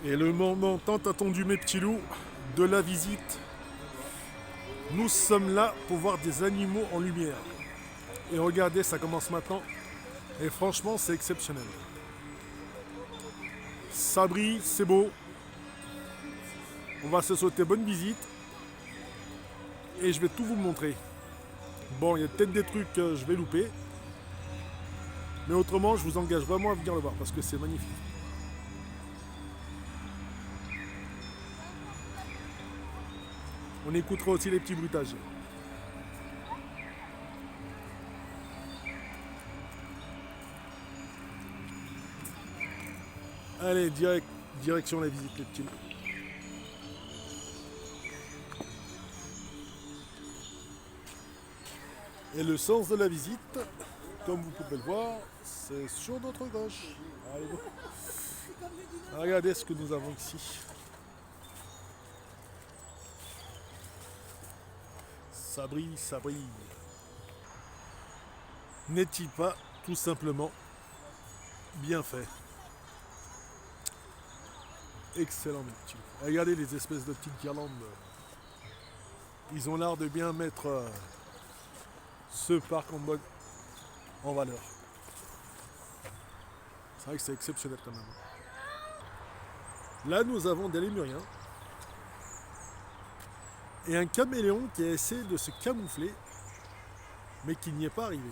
Et le moment tant attendu, mes petits loups, de la visite. Nous sommes là pour voir des animaux en lumière. Et regardez, ça commence maintenant. Et franchement, c'est exceptionnel. Ça brille, c'est beau. On va se souhaiter bonne visite. Et je vais tout vous montrer. Bon, il y a peut-être des trucs que je vais louper. Mais autrement, je vous engage vraiment à venir le voir parce que c'est magnifique. On écoutera aussi les petits bruitages. Allez, direction la visite, les petits loups. Et le sens de la visite, comme vous pouvez le voir, c'est sur notre gauche. Allez, go. Regardez ce que nous avons ici. Ça brille, ça brille. N'est-il pas tout simplement bien fait? Excellent, mes petits loups. Regardez les espèces de petites guirlandes. Ils ont l'art de bien mettre ce parc en valeur. C'est vrai que c'est exceptionnel quand même. Là, nous avons des lémuriens et un caméléon qui a essayé de se camoufler, mais qui n'y est pas arrivé.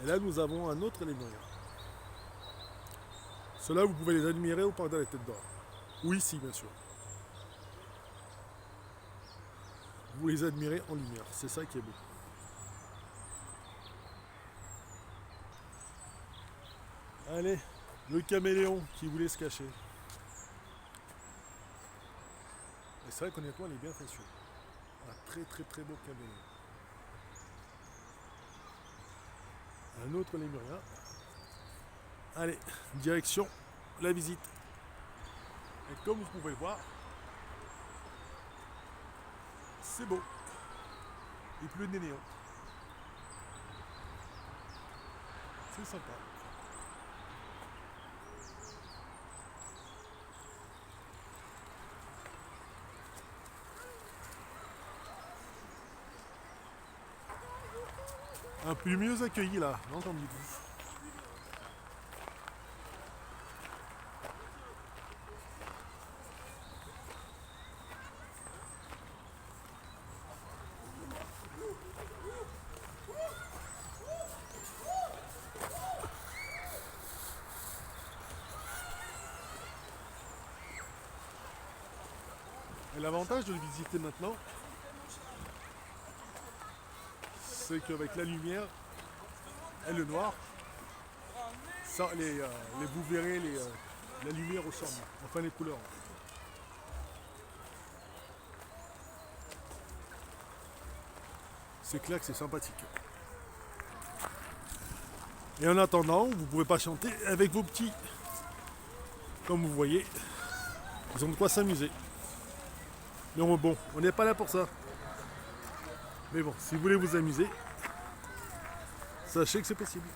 Et là, nous avons un autre lémurien. Ceux-là, vous pouvez les admirer au parc de la Tête d'Or. Ou ici, bien sûr. Vous les admirez en lumière. C'est ça qui est beau. Allez, le caméléon qui voulait se cacher. Et c'est vrai qu'honnêtement, il est bien facile. Un très très très beau caméléon. Un autre lémurien. Allez, direction la visite. Et comme vous pouvez le voir, c'est beau. Il pleut des néons. C'est sympa. Un peu mieux accueilli là, l'entendez-vous? Et l'avantage de le visiter maintenant, c'est qu'avec la lumière et le noir, ça, vous verrez la lumière ressort, enfin les couleurs. C'est clair que c'est sympathique. Et en attendant, vous pouvez patienter avec vos petits. Comme vous voyez, ils ont de quoi s'amuser. Mais bon, on n'est pas là pour ça. Mais bon, si vous voulez vous amuser, sachez que c'est possible.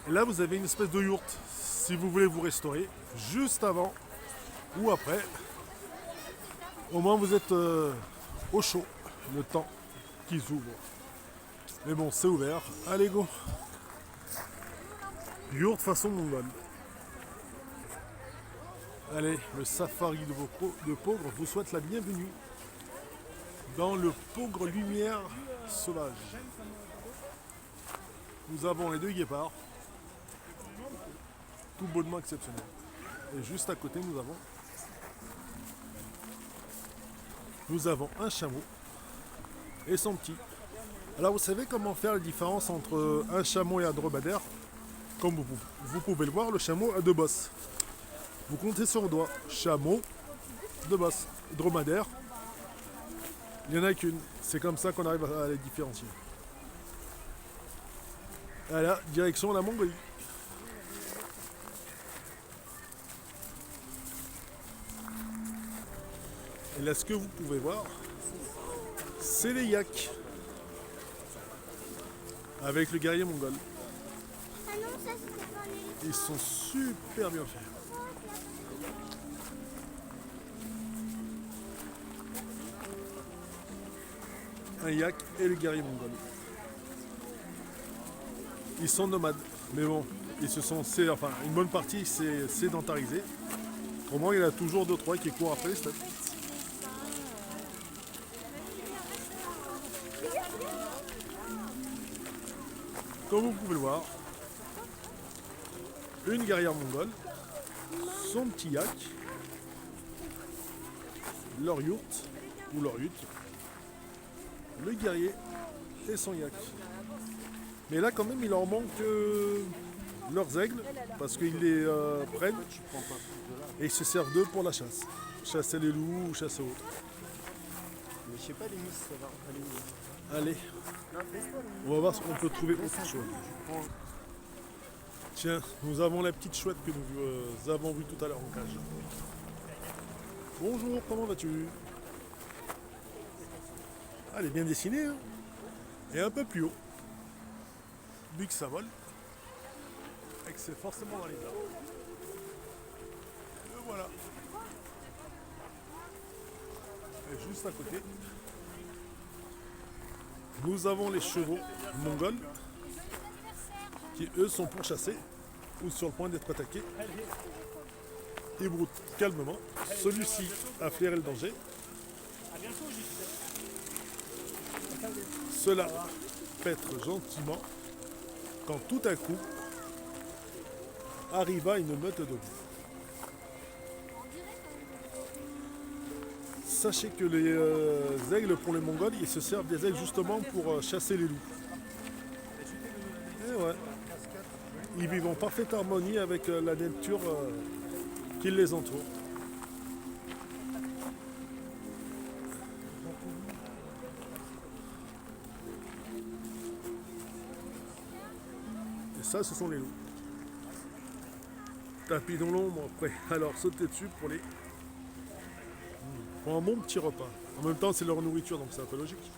Et là, vous avez une espèce de yourte. Si vous voulez vous restaurer, juste avant ou après, au moins vous êtes au chaud, le temps qu'ils ouvrent. Mais bon, c'est ouvert. Allez, go. Yourte façon mongole. Allez, le safari de Peaugres vous souhaite la bienvenue dans le Peaugres Lumière Sauvage. Nous avons les deux guépards, tout bonnement exceptionnel. Et juste à côté, nous avons un chameau et son petit. Alors vous savez comment faire la différence entre un chameau et un dromadaire? Comme vous pouvez le voir, le chameau a deux bosses. Vous comptez sur le doigt. Chameau, deux bosses. Dromadaire, il n'y en a qu'une. C'est comme ça qu'on arrive à les différencier. Voilà, direction la Mongolie. Et là, ce que vous pouvez voir, c'est les yaks. Avec le guerrier mongol. Ah non, ça c'était pas un éléphant. Ils sont super bien faits. Un yak et le guerrier mongol. Ils sont nomades, mais bon, ils se sont, enfin, une bonne partie s'est sédentarisée. Au moins, il y en a toujours 2-3 qui courent après les steppes. Comme vous pouvez le voir, une guerrière mongole, son petit yak, leur yourte ou leur hutte, le guerrier et son yak. Mais là quand même il leur manque leurs aigles parce qu'ils les prennent et ils se servent d'eux pour la chasse. Chasser les loups ou chasser autres. Mais je sais pas, les miss, ça va aller où? Allez, on va voir ce qu'on peut trouver autre chose. Tiens, nous avons la petite chouette que nous avons vue tout à l'heure en cage. Bonjour, comment vas-tu? Ah, elle est bien dessinée, hein, et un peu plus haut. Vu que ça vole, et que c'est forcément dans les arbres. Et voilà. Et juste à côté, nous avons les chevaux mongols qui eux sont pourchassés ou sur le point d'être attaqués. Ils broutent calmement. Celui-ci a flairé le danger. Cela pètre gentiment quand tout à coup arriva une meute de loups. Sachez que les aigles pour les Mongols, ils se servent des aigles justement pour chasser les loups. Et ouais. Ils vivent en parfaite harmonie avec la nature qui les entoure. Et ça, ce sont les loups. Tapis dans l'ombre, prêt à leur sauter dessus pour un bon petit repas. En même temps, c'est leur nourriture, donc c'est un peu logique.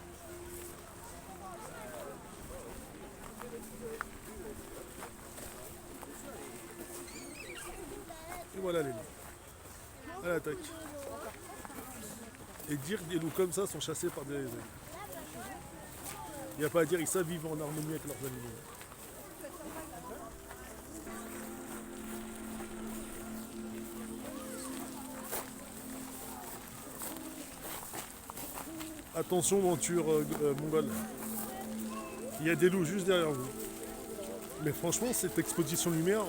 Et voilà les loups. À l'attaque. Et dire que des loups comme ça sont chassés par des aigles. Il n'y a pas à dire, ils savent vivre en harmonie avec leurs animaux. Attention, monture mongole. Il y a des loups juste derrière vous. Mais franchement, cette exposition lumière,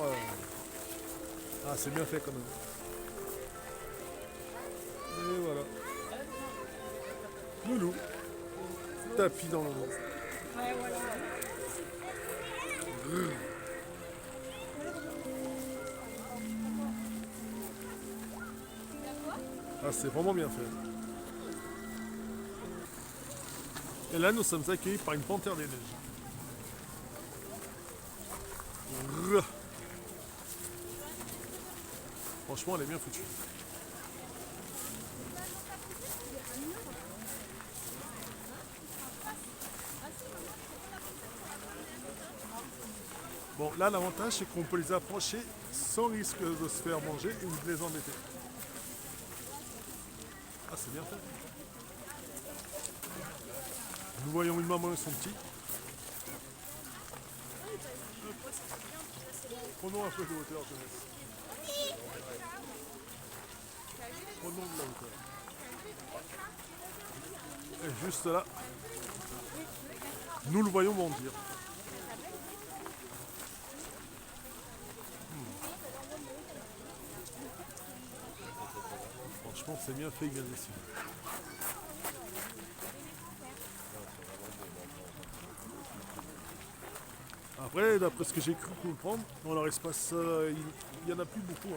c'est bien fait quand même. Et voilà. Le loup. Tapis dans l'ombre. Ah, c'est vraiment bien fait. Et là, nous sommes accueillis par une panthère des neiges. Franchement, elle est bien foutue. Bon, là, l'avantage, c'est qu'on peut les approcher sans risque de se faire manger ou de les embêter. Ah, c'est bien fait. Nous voyons une maman et son petit. Prenons un peu de hauteur, jeunesse. Prenons de la hauteur. Et juste là, nous le voyons bondir. Franchement, c'est bien fait, bien dessiné. Après, d'après ce que j'ai cru comprendre, dans leur espace, il n'y en a plus beaucoup.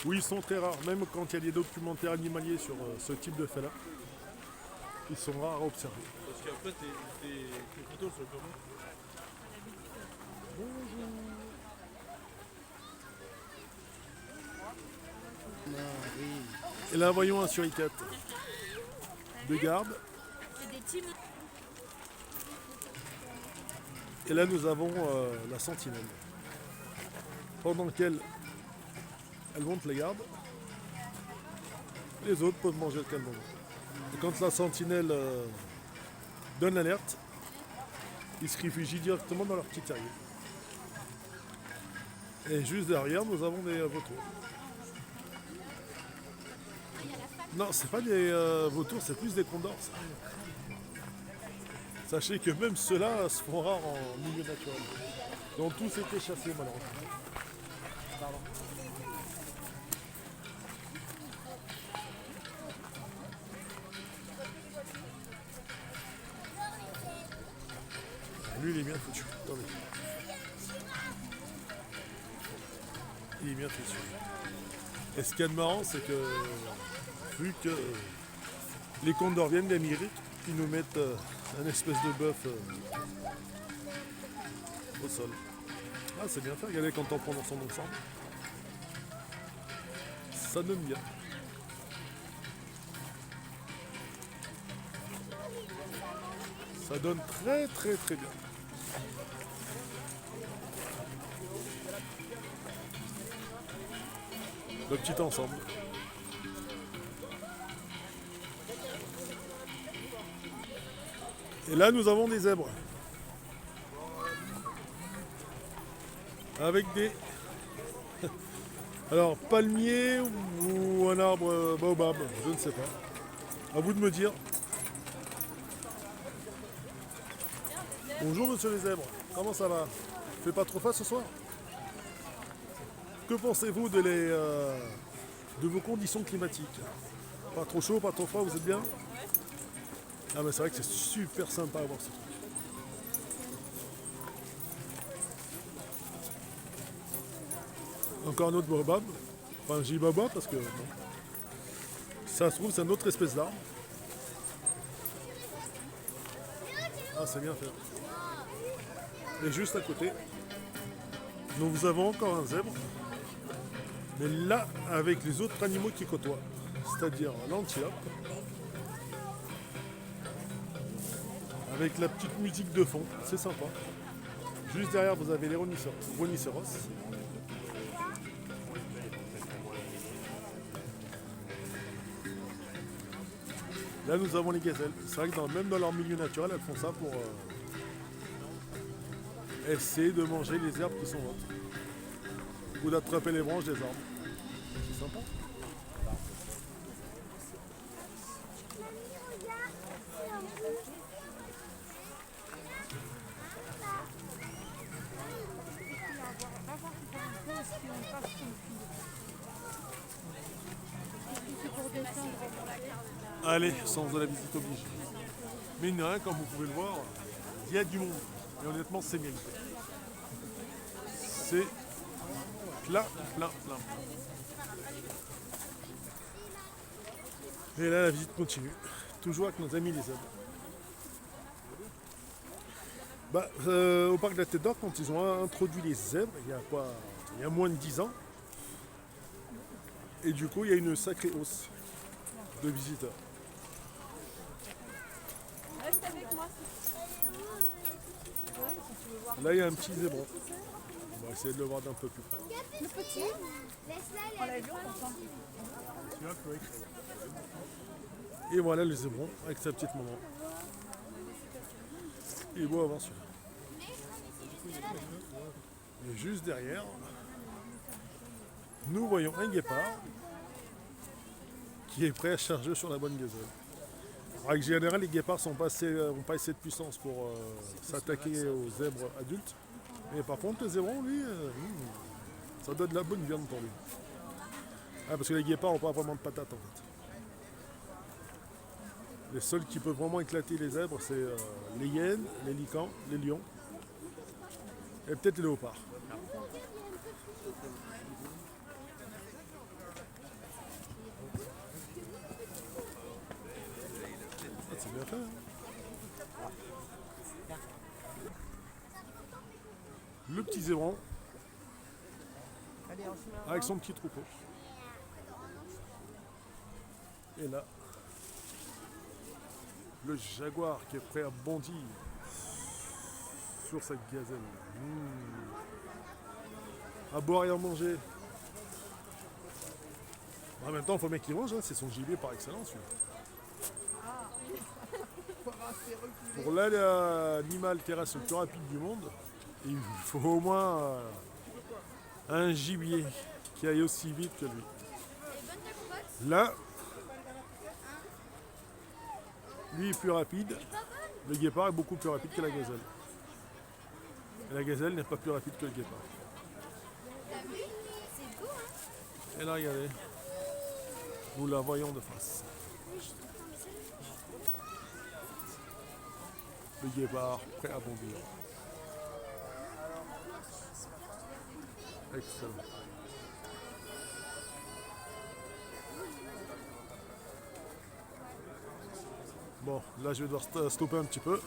Oui, ils sont très rares, même quand il y a des documentaires animaliers sur ce type de fait-là. Ils sont rares à observer. Parce qu'après, tes photos sont comment? Bonjour. Et là, voyons un suricate de garde. Et là, nous avons la sentinelle. pendant qu'elles montent les gardes, les autres peuvent manger calmement. Et quand la sentinelle donne l'alerte, ils se réfugient directement dans leur petit terrier. Et juste derrière, nous avons des vautours. Non, c'est pas des vautours, c'est plus des condors. Ça. Sachez que même ceux-là se font rares en milieu naturel. Ils ont tous été chassés malheureusement. Pardon. Lui, il est bien foutu. Attendez. Il est bien foutu. Et ce qu'il y a de marrant, c'est que vu que les condors viennent d'Amérique, ils nous mettent un espèce de bœuf au sol. Ah, c'est bien fait, regardez quand on prend dans son ensemble. Ça donne bien. Ça donne très très très bien. Le petit ensemble. Et là nous avons des zèbres. Avec des... Alors palmier ou un arbre baobab, je ne sais pas. À vous de me dire. Bonjour monsieur les zèbres, comment ça va? Il fait pas trop froid ce soir? Que pensez-vous de vos conditions climatiques? Pas trop chaud, pas trop froid, vous êtes bien? Ah mais c'est vrai que c'est super sympa à voir ce truc. Encore un autre baobab. Enfin j'ai baobab parce que bon, ça se trouve c'est une autre espèce d'arbre. Ah c'est bien fait. Et juste à côté, nous avons encore un zèbre. Mais là avec les autres animaux qui côtoient. C'est-à-dire l'antilope. Avec la petite musique de fond, c'est sympa. Juste derrière, vous avez les rhinocéros. Là, nous avons les gazelles. C'est vrai que même dans leur milieu naturel, elles font ça pour essayer de manger les herbes qui sont hautes. Ou d'attraper les branches des arbres. C'est sympa. Allez, sens de la visite oblige. Mais il n'y a rien, comme vous pouvez le voir, il y a du monde. Et honnêtement, c'est mérité. C'est plein. Et là, la visite continue. Toujours avec nos amis les zèbres. Au parc de la Tête d'Or, quand ils ont introduit les zèbres, il y a moins de 10 ans, et du coup, il y a une sacrée hausse de visiteurs. Là, il y a un petit zébron. On va essayer de le voir d'un peu plus près. Le petit, Et voilà le zébron avec sa petite maman. Il est beau avant celui-là. Et juste derrière, nous voyons un guépard qui est prêt à charger sur la bonne gazelle. En règle générale, les guépards n'ont pas assez de puissance pour s'attaquer aux zèbres adultes. Mais par contre, le zébron, lui, ça donne de la bonne viande pour lui. Ah, parce que les guépards n'ont pas vraiment de patates en fait. Les seuls qui peuvent vraiment éclater les zèbres, c'est les hyènes, les licans, les lions et peut-être les léopards. Ah, c'est bien fait, hein. Le petit zébron avec son petit troupeau. Et là, le jaguar qui est prêt à bondir sur cette gazelle. à boire et à manger. En même temps, il faut bien qu'il mange, hein, c'est son gibier par excellence. Lui. Pour l'animal terrestre le plus rapide du monde, il faut au moins un gibier qui aille aussi vite que lui. Là, lui est plus rapide. Le guépard est beaucoup plus rapide que la gazelle. Et la gazelle n'est pas plus rapide que le guépard. Et là, regardez, nous la voyons de face. Le guépard prêt à bondir. Excellent. Bon, là je vais devoir stopper un petit peu.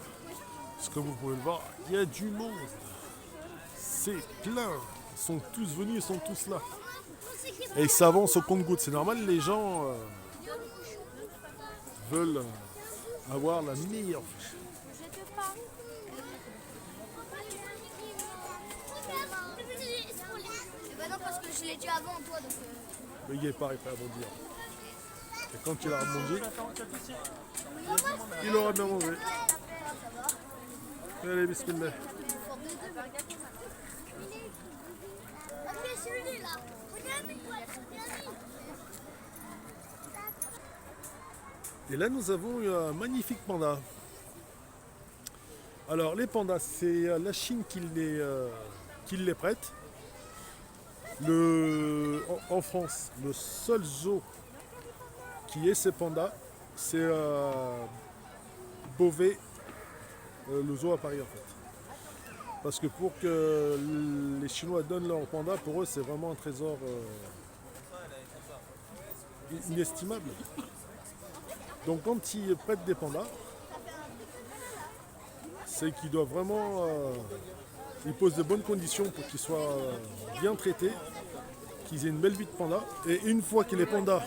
Parce que vous pouvez le voir, il y a du monde. C'est plein. Ils sont tous venus, ils sont tous là. Et ils s'avancent au compte-gouttes. C'est normal, les gens veulent avoir la meilleure fiche. Non, parce que je l'ai dit avant, toi. Donc, Le guépard est prêt à bondir. Et quand il a rebondi, il aura bien mangé. Allez, bismillah. Et là, nous avons un magnifique panda. Alors, les pandas, c'est la Chine qui les prête. En France, le seul zoo qui ait ces pandas, c'est Beauvais, le zoo à Paris en fait. Parce que pour que les Chinois donnent leurs pandas, pour eux c'est vraiment un trésor inestimable. Donc quand ils prêtent des pandas, c'est qu'ils doivent vraiment... ils posent de bonnes conditions pour qu'ils soient bien traités, qu'ils aient une belle vie de panda. Et une fois que les pandas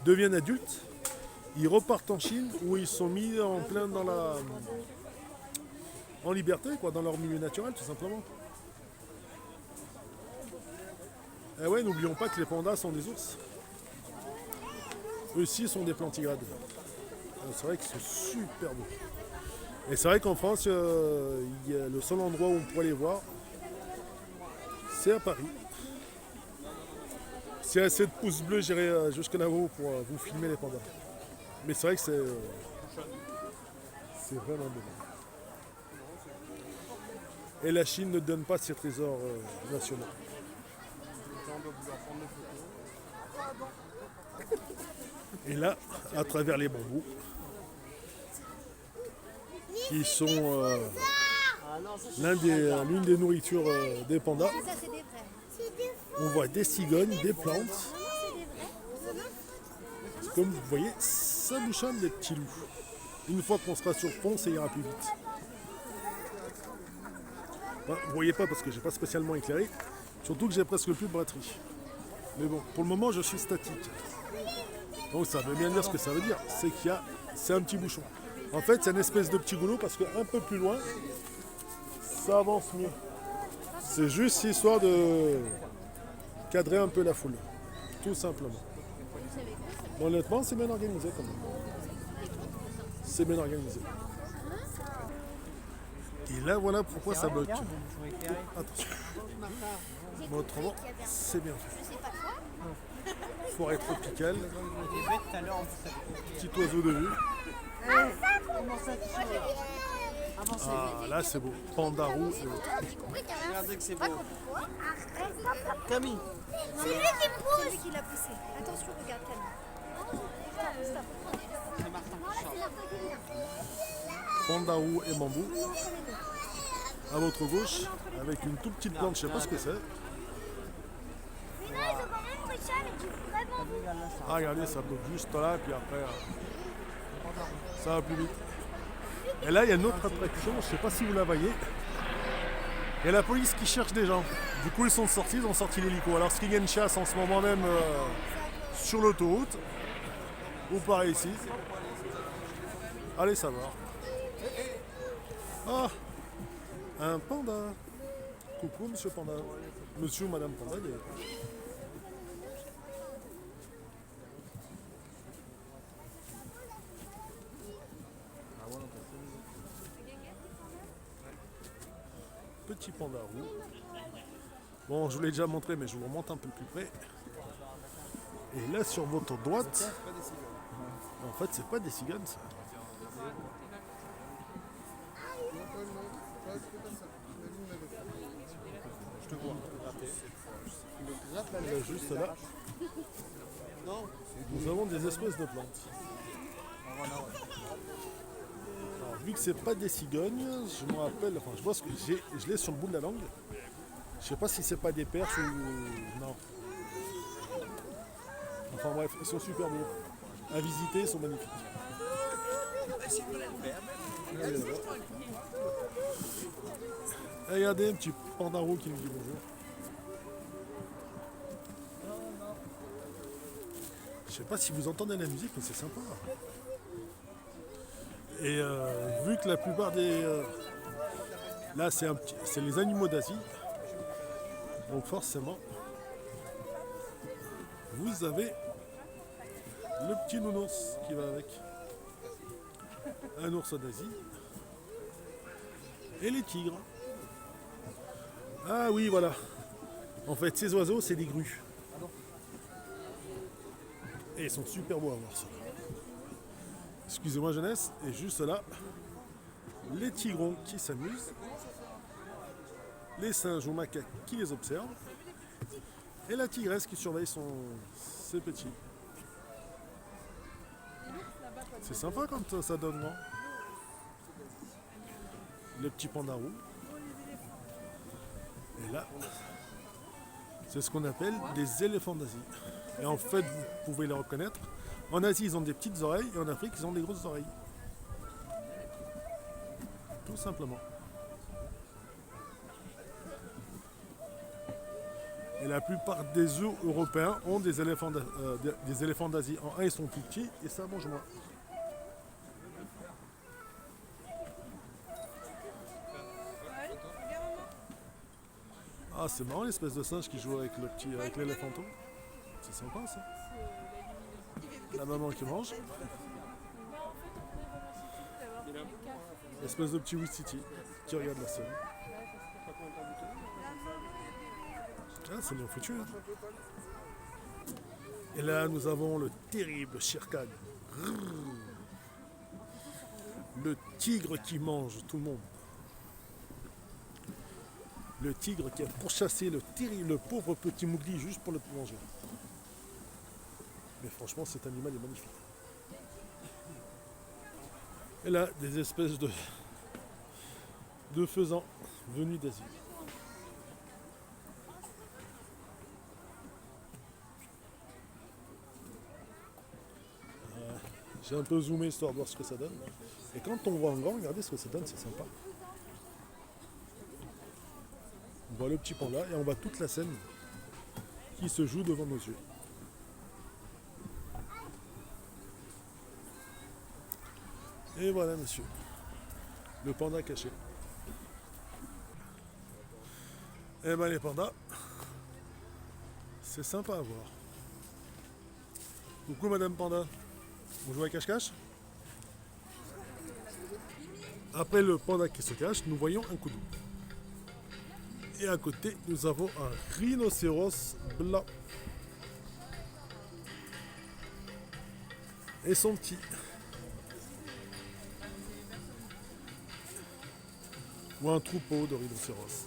deviennent adultes, ils repartent en Chine où ils sont mis en plein en liberté, quoi, dans leur milieu naturel tout simplement. Et ouais, n'oublions pas que les pandas sont des ours. Eux aussi sont des plantigrades. C'est vrai qu'ils sont super beaux. Et c'est vrai qu'en France, le seul endroit où on pourrait les voir, c'est à Paris. S'il y a assez de pouces bleus, j'irai jusqu'à là-haut pour vous filmer les pandas. Mais c'est vrai que c'est vraiment beau. Et la Chine ne donne pas ses trésors nationaux. Et là, à travers les bambous, qui sont l'une des nourritures des pandas, on voit des cigognes, des plantes. Comme vous voyez, ça bouchonne des petits loups. Une fois qu'on sera sur pont, ça ira plus vite. Enfin, vous ne voyez pas parce que j'ai pas spécialement éclairé, surtout que j'ai presque plus de batterie. Mais bon, pour le moment, je suis statique. Donc ça veut bien dire ce que ça veut dire, c'est un petit bouchon. En fait, c'est une espèce de petit goulot parce qu'un peu plus loin, ça avance mieux. C'est juste histoire de cadrer un peu la foule, tout simplement. Bon, honnêtement, c'est bien organisé quand même. C'est bien organisé. Et là, voilà pourquoi ça bloque. Attention. Bon, autrement, c'est bien fait. Forêt tropicale. Petit oiseau de vue. Ah, là c'est beau. Panda roux et autres. Regardez que c'est beau. Camille. c'est lui qui me pousse. C'est lui qui l'a poussé. Attention, regarde Camille. C'est Martin qui chante. Panda roux et bambou. À votre gauche, avec une toute petite plante, je sais pas ce que c'est. Mais là, ils ont quand même pris ça, mais tu vraiment. Ah, regardez, ça bloque juste là, puis après, ça va plus vite. Et là, il y a une autre attraction, je ne sais pas si vous la voyez. Il y a la police qui cherche des gens. Du coup, ils sont sortis, ils ont sorti l'hélico. Alors, est-ce qu'il y a une chasse en ce moment même sur l'autoroute ou par ici? Allez savoir. Ah, un panda. coucou, monsieur Panda. Monsieur ou madame Panda, d'ailleurs. Petit panda roux. Bon, je vous l'ai déjà montré, mais je vous remonte un peu plus près. Et là, sur votre droite, en fait, c'est pas des cigognes, ça. Je te vois. Et là, juste là, nous avons des espèces de plantes. Alors, vu que c'est pas des cigognes, je me rappelle, enfin, je vois ce que je l'ai sur le bout de la langue. Je sais pas si c'est pas des perches ou non. Enfin bref, ils sont super beaux. À visiter, ils sont magnifiques. Allez, là-bas. Et regardez, un petit panda roux qui nous dit bonjour. Je sais pas si vous entendez la musique, mais c'est sympa. Et vu que la plupart des... là, c'est les animaux d'Asie. Donc forcément, vous avez le petit nounours qui va avec. Un ours d'Asie. Et les tigres. Ah oui, voilà. En fait, ces oiseaux, c'est des grues. Et ils sont super beaux à voir, ça. Excusez-moi, jeunesse. Et juste là, les tigrons qui s'amusent. Les singes ou macaques qui les observent. Et la tigresse qui surveille ses petits. C'est sympa quand ça donne, non? Le petit panda roux. Et là, c'est ce qu'on appelle des éléphants d'Asie. Et en fait, vous pouvez les reconnaître. En Asie, ils ont des petites oreilles et en Afrique, ils ont des grosses oreilles. Tout simplement. Et la plupart des zoos européens ont des éléphants d'Asie. En un, ils sont plus petits et ça mange moins. Ah, c'est marrant l'espèce de singe qui joue avec l'éléphanto. C'est sympa ça. La maman qui mange. Espèce de petit Wistiti qui regarde la scène. Ah, c'est bien foutu. Hein. Et là, nous avons le terrible Shere Khan. Le tigre qui mange tout le monde. Le tigre qui a pourchassé le pauvre petit Mowgli juste pour le manger. Mais franchement, cet animal est magnifique. Et là, des espèces de faisans venus d'Asie. J'ai un peu zoomé histoire de voir ce que ça donne. Et quand on voit en grand, regardez ce que ça donne, c'est sympa. On voit le petit panda et on voit toute la scène qui se joue devant nos yeux. Et voilà, monsieur, le panda caché. Et ben les pandas, c'est sympa à voir. Coucou madame panda, vous jouez à cache-cache? Après le panda qui se cache, nous voyons un koudou. Et à côté, nous avons un rhinocéros blanc. Et son petit. Ou un troupeau de rhinocéros.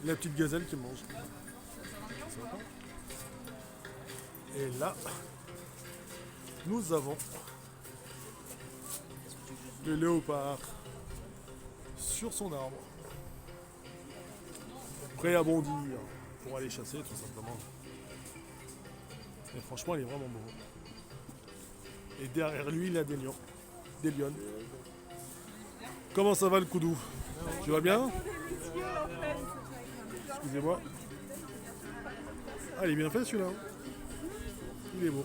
La petite gazelle qui mange. Et là, nous avons le léopard sur son arbre, prêt à bondir pour aller chasser tout simplement. Et franchement, il est vraiment beau. Et derrière lui, il a des lions, des lionnes. Comment ça va le koudou? Tu vas bien? Excusez-moi. Ah, il est bien fait celui-là. Il est beau.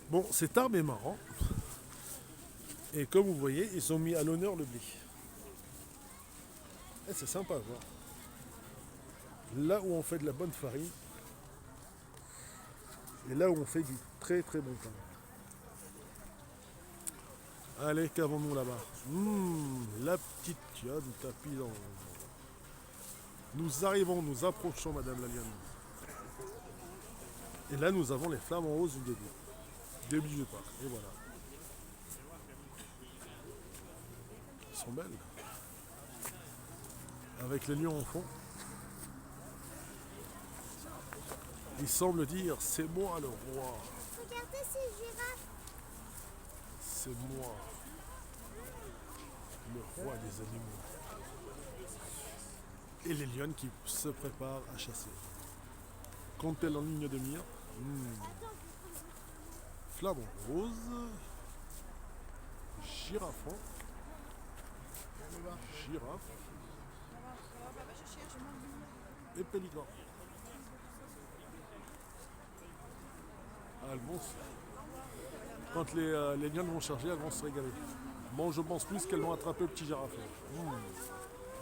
Bon, cet arbre est marrant. Et comme vous voyez, ils ont mis à l'honneur le blé. Et c'est sympa à voir. Là où on fait de la bonne farine, et là où on fait du très très bon pain. Allez, qu'avons-nous là-bas? La petite Yonne tapis dans... Nous arrivons, nous approchons Madame la Lionne. Et là, nous avons les flamants roses du début. Début du parc. Et voilà. Elles sont belles. Avec les lions en fond. Il semble dire, c'est moi le roi. Regardez ces girafes. C'est moi, le roi des animaux. Et les lionnes qui se préparent à chasser. Comptez-elles en ligne de mire. Flamant rose. Girafon. Girafe. Et pélican. Elles vont quand les lionnes vont charger, elles vont se régaler. Bon, je pense plus qu'elles vont attraper le petit girafon.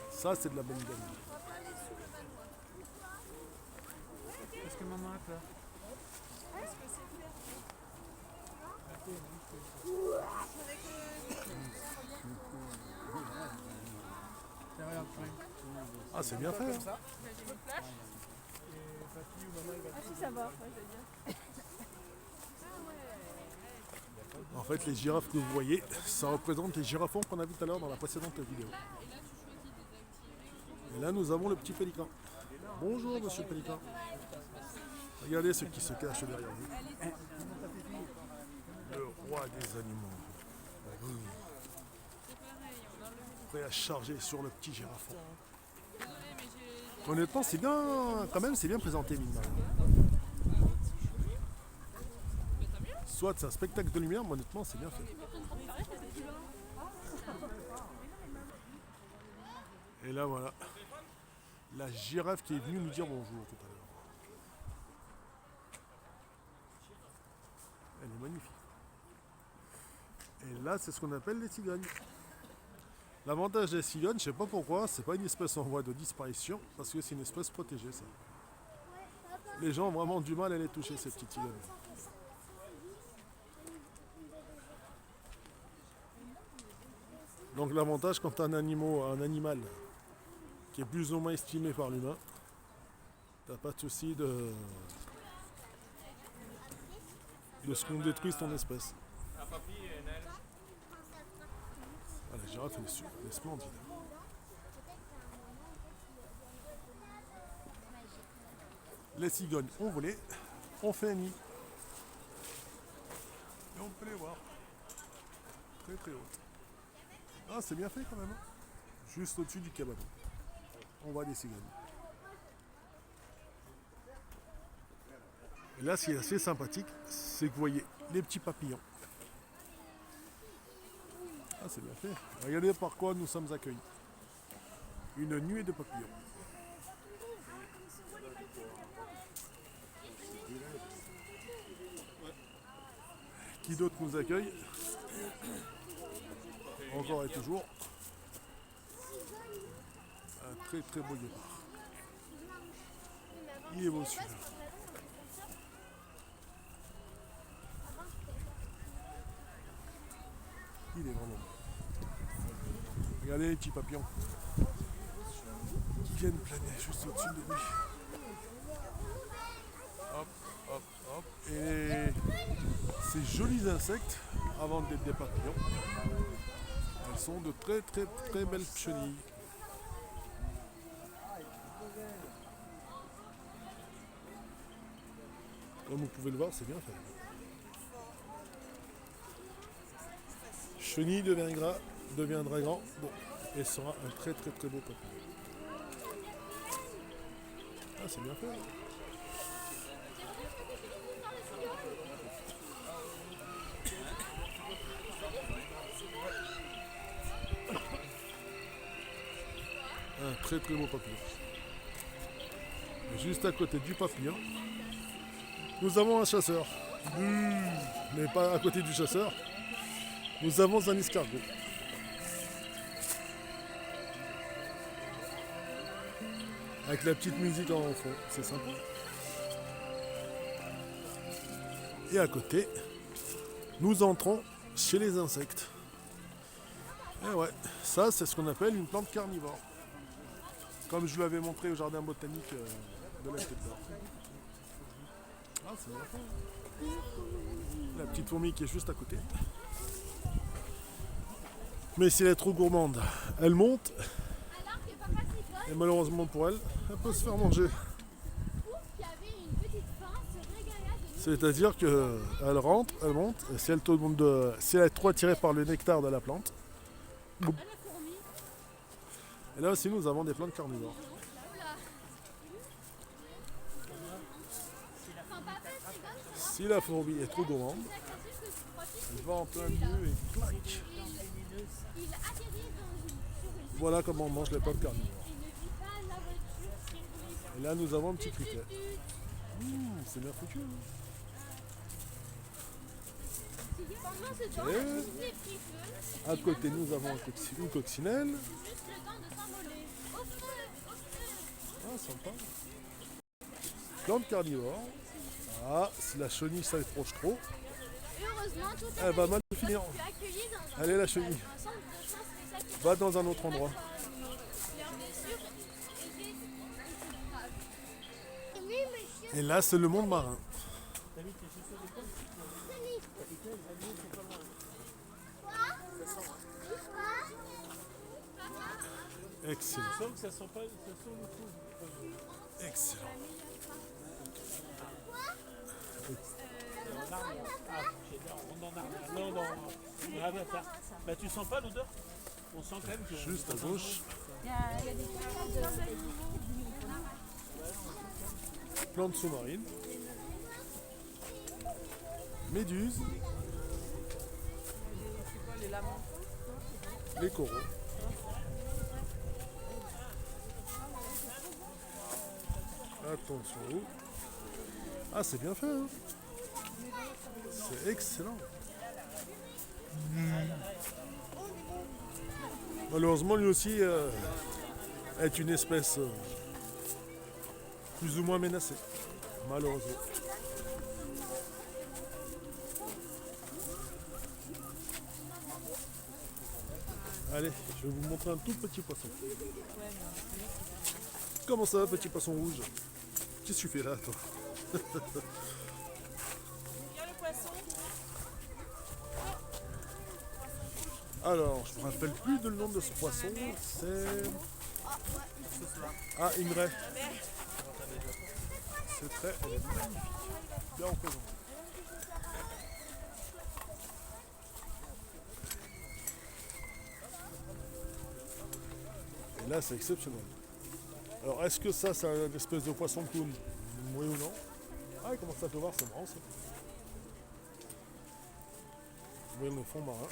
Ça, c'est de la bonne gamme. Est-ce que maman a peur? Ah, c'est bien fait. Hein. Ah si ça va, ouais, je veux dire. En fait, les girafes que vous voyez, ça représente les girafons qu'on a vu tout à l'heure dans la précédente vidéo. Et là, nous avons le petit pélican. Bonjour, monsieur pélican. Regardez ce qui se cache derrière vous. Le roi des animaux. Prêt à charger sur le petit girafon. Honnêtement, c'est bien, quand même, c'est bien présenté, mine de rien. Soit c'est un spectacle de lumière, mais honnêtement, c'est bien fait. Et là, voilà, la girafe qui est venue nous dire bonjour tout à l'heure. Elle est magnifique. Et là, c'est ce qu'on appelle les cigognes. L'avantage des cigognes, je ne sais pas pourquoi, c'est pas une espèce en voie de disparition, parce que c'est une espèce protégée, ça. Les gens ont vraiment du mal à les toucher, ces petites cigognes. Donc l'avantage quand tu as un animal qui est plus ou moins estimé par l'humain, t'as pas de souci de ce qu'on détruise ton espèce. Ah, la girafe elle est splendide. Les cigognes ont volé, on fait un nid. Et on peut les voir. Très très haut. Ah, c'est bien fait quand même. Juste au-dessus du cabanon. On voit des cigognes. Et là, ce qui est assez sympathique, c'est que vous voyez les petits papillons. Ah, c'est bien fait. Regardez par quoi nous sommes accueillis. Une nuée de papillons. Qui d'autre nous accueille? Encore et toujours. Un très très beau guépard. Il est beau celui-là. Il est vraiment beau. Regardez les petits papillons qui viennent planer juste au-dessus de lui. Hop, hop, hop. Et ces jolis insectes, avant d'être des papillons, elles sont de très très très belles chenilles. Comme vous pouvez le voir, c'est bien fait. Chenille deviendra grand, bon, et sera un très très très beau papillon. Ah, c'est bien fait. Un très très beau papillon. Et juste à côté du papillon, nous avons un chasseur. Mais pas à côté du chasseur, Nous avons un escargot. Avec la petite musique en fond, c'est sympa. Et à côté, nous entrons chez les insectes. Et ouais, ça c'est ce qu'on appelle une plante carnivore. Comme je vous l'avais montré au jardin botanique de la Tête d'Or. Ah, c'est bien fait. La petite fourmi qui est juste à côté. Mais si elle est trop gourmande, elle monte. Et malheureusement pour elle, elle peut se faire manger. C'est-à-dire qu'elle rentre, elle monte, et si si elle est trop attirée par le nectar de la plante, boum. Et là aussi nous avons des plantes carnivores. Si la fourmi est trop gourmande, elle va en plein milieu et clac. Voilà comment on mange les plantes carnivores. Et là nous avons un petit criquet. C'est bien foutu. Et à côté nous avons une coccinelle. Ah, sympa. Plante carnivore. Ah, si la chenille s'approche trop, elle va mal finir. Allez la chenille. Va dans un autre endroit. Et là c'est le monde marin. Excellent. Ça sent pas, ça sent le coup. Excellent. Bah tu sens pas l'odeur? On sent quand même que... Juste à gauche. Plantes sous-marines. Méduses. Les coraux. Attention où. Ah, c'est bien fait, hein. C'est excellent. Malheureusement, lui aussi est une espèce plus ou moins menacée. Malheureusement. Allez, je vais vous montrer un tout petit poisson. Comment ça va, petit poisson rouge? Qu'est-ce que tu fais là, toi? Alors, je me rappelle plus de le nom de ce poisson. C'est... Ah, une raie. C'est très... Elle est magnifique. Bien représentée. Et là, c'est exceptionnel. Alors, est-ce que ça, c'est une espèce de poisson clown? Oui ou non? Ah, il commence à pleuvoir, c'est marrant ça. Vous voyez le fond marin.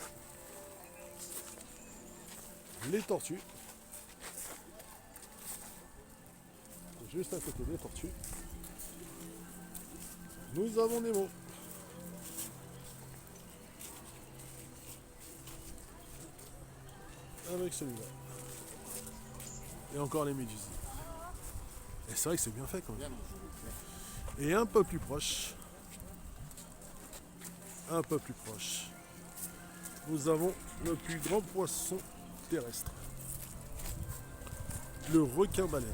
Les tortues. Juste à côté des tortues. Nous avons Nemo. Avec celui-là. Et encore les méduses. Et c'est vrai que c'est bien fait quand même. Et un peu plus proche. Nous avons le plus grand poisson terrestre. Le requin-baleine.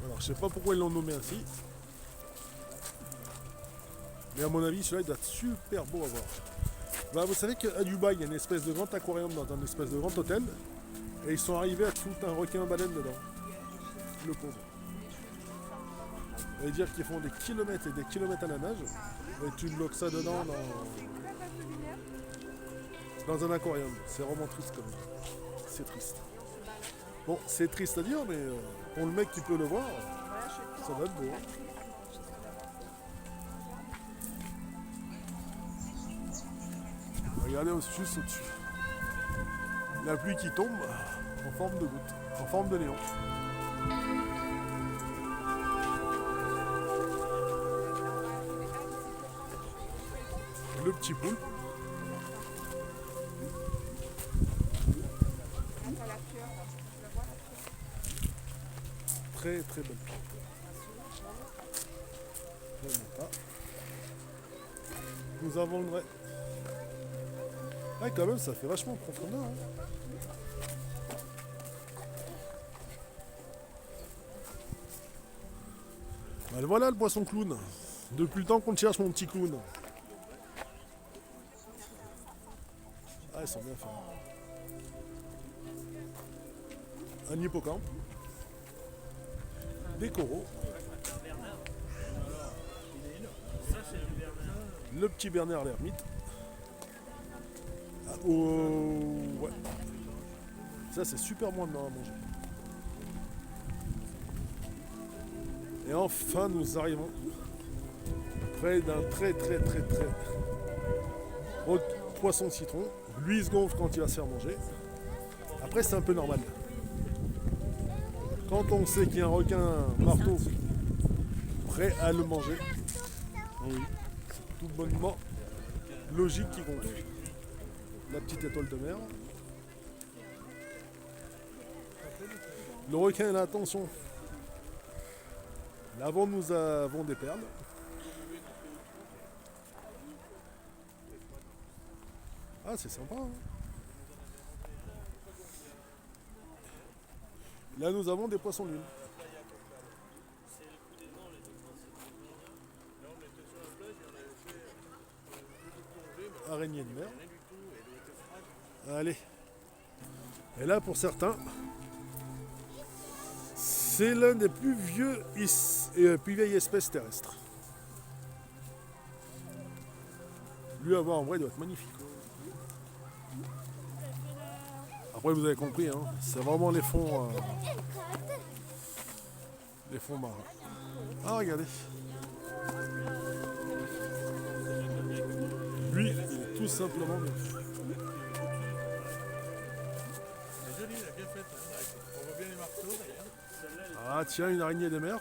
Alors je sais pas pourquoi ils l'ont nommé ainsi. Mais à mon avis celui-là il doit être super beau à voir. Bah, vous savez qu'à Dubaï il y a une espèce de grand aquarium dans un espèce de grand hôtel. Et ils sont arrivés à foutre un requin-baleine dedans. Le pauvre. Ça veut dire qu'ils font des kilomètres et des kilomètres à la nage. Et tu bloques ça dedans dans un aquarium. C'est vraiment triste quand même. C'est triste. Bon, c'est triste à dire, mais pour le mec qui peut le voir, ça va être beau. Regardez juste au-dessus. La pluie qui tombe en forme de goutte, en forme de néon. Le petit poulpe. Très très belle pipe. Vraiment pas. Nous avons une vraie. Ah, quand même, ça fait vachement de profondeur. Hein. Ben, voilà le poisson clown. Depuis le temps qu'on te cherche, mon petit clown. Ah, ils sont bien faits. Un hippocampe. Des coraux. Le petit Bernard l'ermite. Ah, ouais. Ça c'est super bon à manger. Et enfin nous arrivons près d'un très gros poisson citron. Lui il se gonfle quand il va se faire manger. Après c'est un peu normal. Quand on sait qu'il y a un requin marteau prêt à le manger, oui, c'est tout bonnement logique qui gonfle. La petite étoile de mer. Le requin, là, attention. Là-bas, nous avons des perles. Ah, c'est sympa. Hein. Là, nous avons des poissons lune. Araignée de mer. Allez. Et là, pour certains, c'est l'un des plus vieux et plus vieilles espèces terrestres. Lui, à voir en vrai, doit être magnifique. Après, vous avez compris, hein, c'est vraiment les fonds marins. Ah, regardez. Lui, il est tout simplement bien. Ah tiens, une araignée de mer.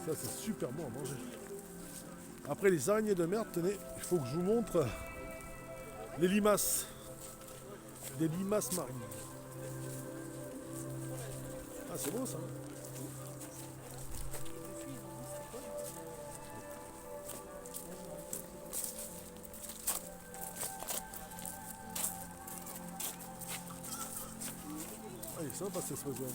Ça c'est super bon à manger. Après les araignées de mer, tenez, il faut que je vous montre les limaces. Des limaces marines. Ah c'est beau ça. Ah, il est sympa cet oiseau.